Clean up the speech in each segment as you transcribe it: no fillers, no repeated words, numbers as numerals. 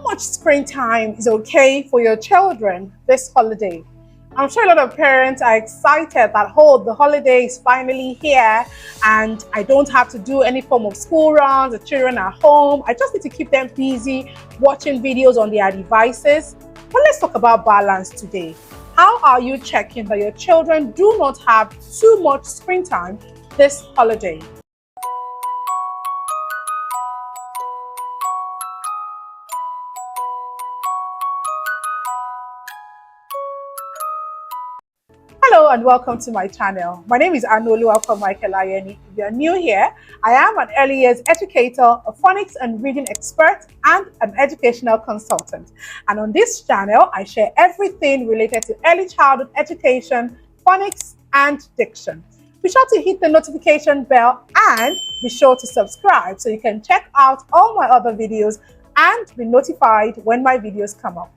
much screen time is okay for your children this holiday? I'm sure a lot of parents are excited that, oh, the holiday is finally here and I don't have to do any form of school runs, the children are home. I just need to keep them busy watching videos on their devices. But let's talk about balance today. How are you checking that your children do not have too much screen time this holiday? Hello and welcome to my channel. My name is Anoluwa from Michael-Ayeni. If you're new here, I am an early years educator, a phonics and reading expert, and an educational consultant. And on this channel, I share everything related to early childhood education, phonics, and diction. Be sure to hit the notification bell and be sure to subscribe so you can check out all my other videos and be notified when my videos come up.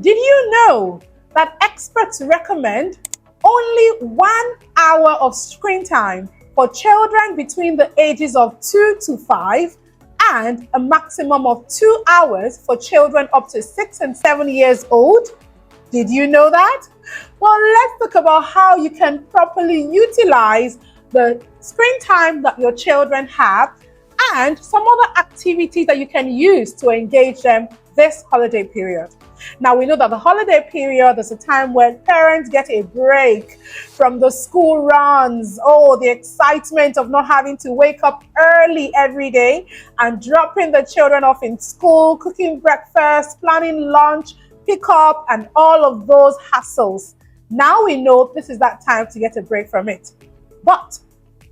Did you know that experts recommend only 1 hour of screen time for children between the ages of 2 to 5 and a maximum of 2 hours for children up to 6 and 7 years old? Did you know that? Well, let's talk about how you can properly utilize the screen time that your children have and some other activities that you can use to engage them this holiday period. Now, we know that the holiday period is a time when parents get a break from the school runs, the excitement of not having to wake up early every day and dropping the children off in school, cooking breakfast, planning lunch, pick up, and all of those hassles. Now we know this is that time to get a break from it. But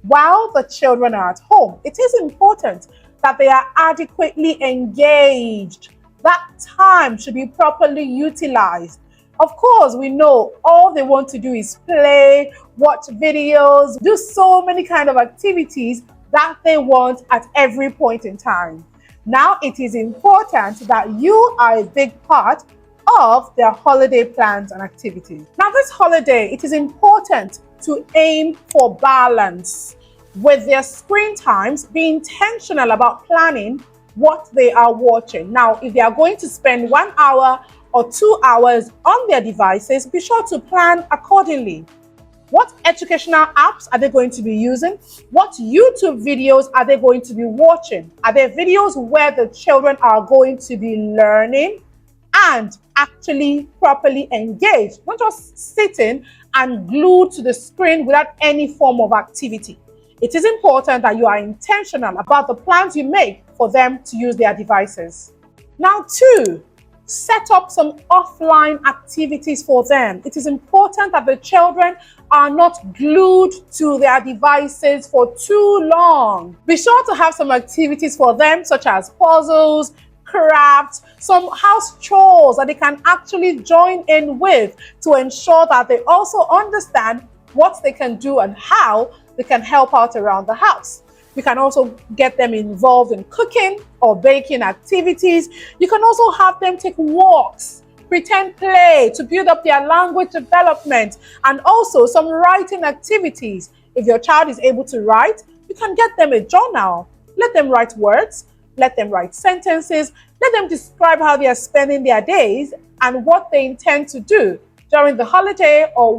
while the children are at home, it is important that they are adequately engaged. That time should be properly utilized. Of course, we know all they want to do is play, watch videos, do so many kind of activities that they want at every point in time. Now, it is important that you are a big part of their holiday plans and activities. Now, this holiday, it is important to aim for balance. With their screen times, be intentional about planning what they are watching. Now, if they are going to spend 1 hour or 2 hours on their devices, be sure to plan accordingly. What educational apps are they going to be using? What YouTube videos are they going to be watching? Are there videos where the children are going to be learning and actually properly engaged, not just sitting and glued to the screen without any form of activity? It is important that you are intentional about the plans you make for them to use their devices. Now, 2, set up some offline activities for them. It is important that the children are not glued to their devices for too long. Be sure to have some activities for them, such as puzzles, crafts, some house chores that they can actually join in with to ensure that they also understand what they can do and how they can help out around the house. You can also get them involved in cooking or baking activities. You can also have them take walks, pretend play to build up their language development, and also some writing activities. If your child is able to write, you can get them a journal. Let them write words, let them write sentences, let them describe how they are spending their days and what they intend to do during the holiday or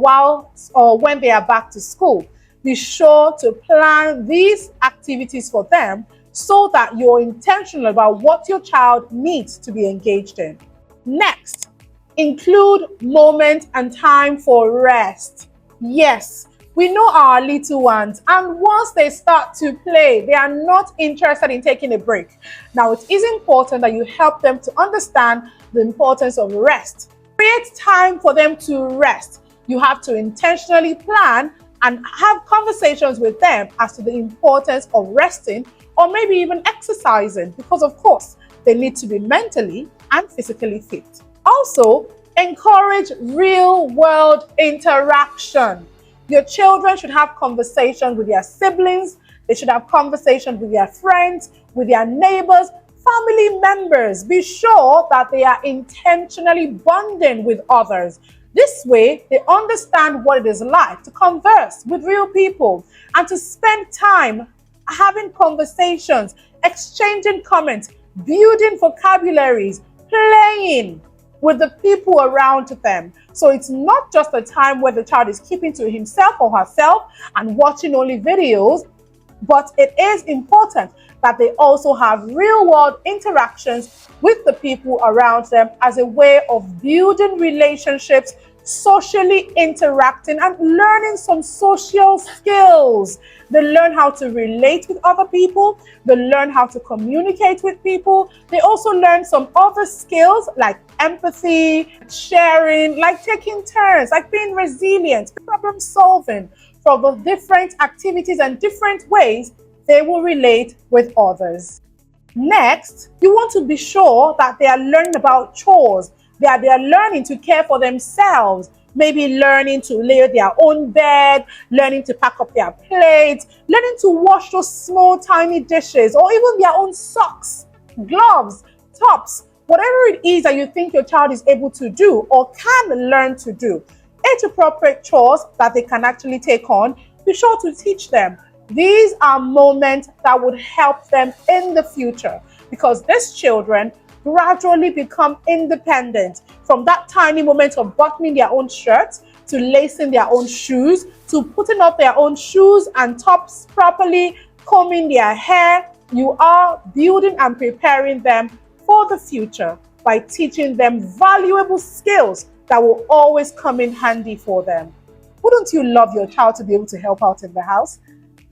when they are back to school. Be sure to plan these activities for them so that you're intentional about what your child needs to be engaged in. Next, include moment and time for rest. Yes, we know our little ones, and once they start to play, they are not interested in taking a break. Now, it is important that you help them to understand the importance of rest. Create time for them to rest. You have to intentionally plan and have conversations with them as to the importance of resting or maybe even exercising, because of course they need to be mentally and physically fit. Also, encourage real-world interaction. Your children should have conversations with their siblings, they should have conversations with their friends, with their neighbors, family members. Be sure that they are intentionally bonding with others. This way, they understand what it is like to converse with real people and to spend time having conversations, exchanging comments, building vocabularies, playing with the people around them. So it's not just a time where the child is keeping to himself or herself and watching only videos, but it is important that they also have real-world interactions with the people around them as a way of building relationships, socially interacting, and learning some social skills. They learn how to relate with other people. They learn how to communicate with people. They also learn some other skills like empathy, sharing, like taking turns, like being resilient, problem solving, for the different activities and different ways they will relate with others. Next, you want to be sure that they are learning about chores, that they are learning to care for themselves, maybe learning to lay their own bed, learning to pack up their plates, learning to wash those small tiny dishes, or even their own socks, gloves, tops, whatever it is that you think your child is able to do or can learn to do. Age-appropriate chores that they can actually take on, be sure to teach them. These are moments that would help them in the future because these children gradually become independent from that tiny moment of buttoning their own shirts to lacing their own shoes to putting up their own shoes and tops properly, combing their hair. You are building and preparing them for the future by teaching them valuable skills that will always come in handy for them. Wouldn't you love your child to be able to help out in the house?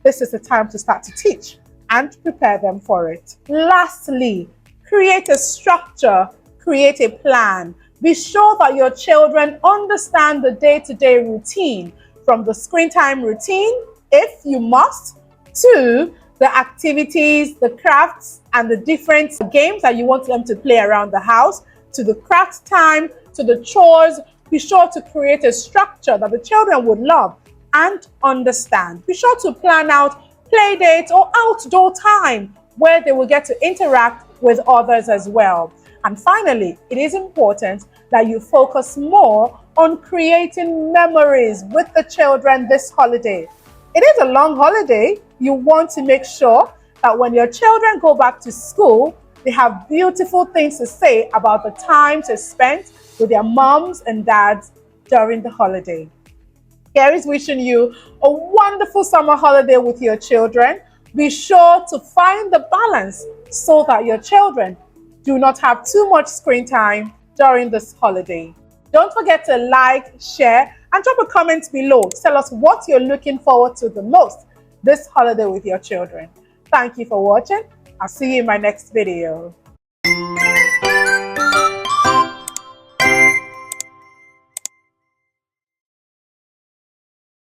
This is the time to start to teach and prepare them for it. Lastly, create a structure, create a plan. Be sure that your children understand the day-to-day routine, from the screen time routine, if you must, to the activities, the crafts, and the different games that you want them to play around the house, to the craft time, to the chores. Be sure to create a structure that the children would love and understand. Be sure to plan out play dates or outdoor time where they will get to interact with others as well. And finally, it is important that you focus more on creating memories with the children this holiday. It is a long holiday. You want to make sure that when your children go back to school, they have beautiful things to say about the times they spent with their moms and dads during the holiday. Here is wishing you a wonderful summer holiday with your children. Be sure to find the balance so that your children do not have too much screen time during this holiday. Don't forget to like, share, and drop a comment below to tell us what you're looking forward to the most this holiday with your children. Thank you for watching. I'll see you in my next video.